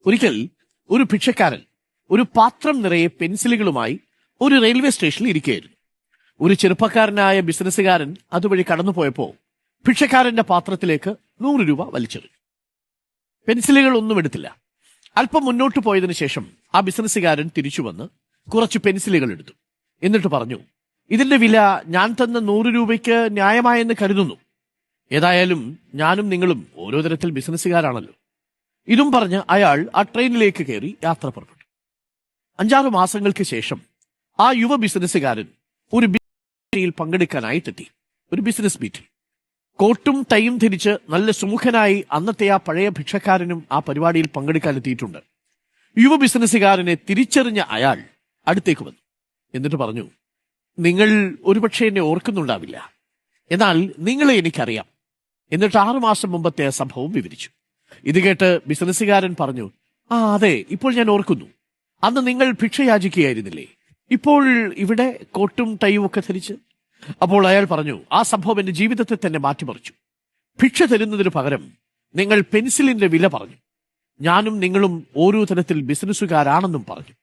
ഒരിക്കൽ ഒരു ഭിക്ഷക്കാരൻ ഒരു പാത്രം നിറയെ പെൻസിലുകളുമായി ഒരു റെയിൽവേ സ്റ്റേഷനിൽ ഇരിക്കുകയായിരുന്നു. ഒരു ചെറുപ്പക്കാരനായ ബിസിനസ്സുകാരൻ അതുവഴി കടന്നുപോയപ്പോ ഭിക്ഷക്കാരന്റെ പാത്രത്തിലേക്ക് 100 രൂപ വലിച്ചെറിഞ്ഞു. പെൻസിലുകൾ ഒന്നും എടുത്തില്ല. അല്പം മുന്നോട്ട് പോയതിനു ശേഷം ആ ബിസിനസ്സുകാരൻ തിരിച്ചു വന്ന് കുറച്ച് പെൻസിലുകൾ എടുത്തു. എന്നിട്ട് പറഞ്ഞു, ഇതിന്റെ വില ഞാൻ തന്ന 100 രൂപയ്ക്ക് ന്യായമായെന്ന് കരുതുന്നു. ഏതായാലും ഞാനും നിങ്ങളും ഓരോ തരത്തിൽ ബിസിനസ്സുകാരാണല്ലോ. ഇതും പറഞ്ഞ് അയാൾ ആ ട്രെയിനിലേക്ക് കയറി യാത്ര പുറപ്പെട്ടു. 5-6 മാസങ്ങൾക്ക് ശേഷം ആ യുവ ബിസിനസ്സുകാരൻ ഒരു മീറ്റിൽ പങ്കെടുക്കാനായിട്ടെത്തി. ഒരു ബിസിനസ് മീറ്റിൽ കോട്ടും ടൈയും ധരിച്ച് നല്ല സുമുഖനായി അന്നത്തെ ആ പഴയ ഭിക്ഷക്കാരനും ആ പരിപാടിയിൽ പങ്കെടുക്കാനെത്തിയിട്ടുണ്ട്. യുവ ബിസിനസ്സുകാരനെ തിരിച്ചറിഞ്ഞ അയാൾ അടുത്തേക്ക് വന്നു. എന്നിട്ട് പറഞ്ഞു, നിങ്ങൾ ഒരുപക്ഷെ എന്നെ ഓർക്കുന്നുണ്ടാവില്ല, എന്നാൽ നിങ്ങളെ എനിക്കറിയാം. എന്നിട്ട് 6 മാസം മുമ്പത്തെ ആ സംഭവം വിവരിച്ചു. ഇത് കേട്ട് ബിസിനസ്സുകാരൻ പറഞ്ഞു, അതെ, ഇപ്പോൾ ഞാൻ ഓർക്കുന്നു. അന്ന് നിങ്ങൾ ഭിക്ഷ യാചിക്കുകയായിരുന്നില്ലേ? ഇപ്പോൾ ഇവിടെ കോട്ടും ടൈയും ഒക്കെ ധരിച്ച്. അപ്പോൾ അയാൾ പറഞ്ഞു, ആ സംഭവം എന്റെ ജീവിതത്തെ തന്നെ മാറ്റിമറിച്ചു. ഭിക്ഷ തരുന്നതിന് പകരം നിങ്ങൾ പെൻസിലിന്റെ വില പറഞ്ഞു. ഞാനും നിങ്ങളും ഓരോ തരത്തിൽ ബിസിനസ്സുകാരാണെന്നും പറഞ്ഞു.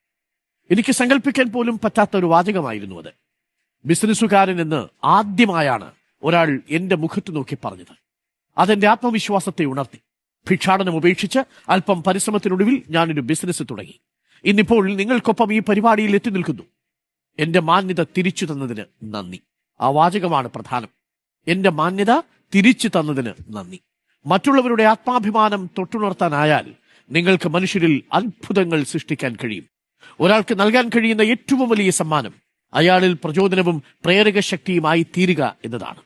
എനിക്ക് സങ്കല്പിക്കാൻ പോലും പറ്റാത്ത ഒരു വാചകമായിരുന്നു അത്. ബിസിനസ്സുകാരൻ എന്ന് ആദ്യമായാണ് ഒരാൾ എന്റെ മുഖത്ത് നോക്കി പറഞ്ഞത്. അതെന്റെ ആത്മവിശ്വാസത്തെ ഉണർത്തി. ഭിക്ഷാടനം ഉപേക്ഷിച്ച് അല്പം പരിശ്രമത്തിനൊടുവിൽ ഞാനൊരു ബിസിനസ് തുടങ്ങി. ഇന്നിപ്പോൾ നിങ്ങൾക്കൊപ്പം ഈ പരിപാടിയിൽ എത്തി നിൽക്കുന്നു. എന്റെ മാന്യത തിരിച്ചു തന്നതിന് നന്ദി. ആ വാചകമാണ് പ്രധാനം. എന്റെ മാന്യത തിരിച്ചു തന്നതിന് നന്ദി. മറ്റുള്ളവരുടെ ആത്മാഭിമാനം തൊട്ടുണർത്താനായാൽ നിങ്ങൾക്ക് മനുഷ്യരിൽ അത്ഭുതങ്ങൾ സൃഷ്ടിക്കാൻ കഴിയും. ഒരാൾക്ക് നൽകാൻ കഴിയുന്ന ഏറ്റവും വലിയ സമ്മാനം അയാളിൽ പ്രചോദനവും പ്രേരക ശക്തിയുമായി തീരുക എന്നതാണ്.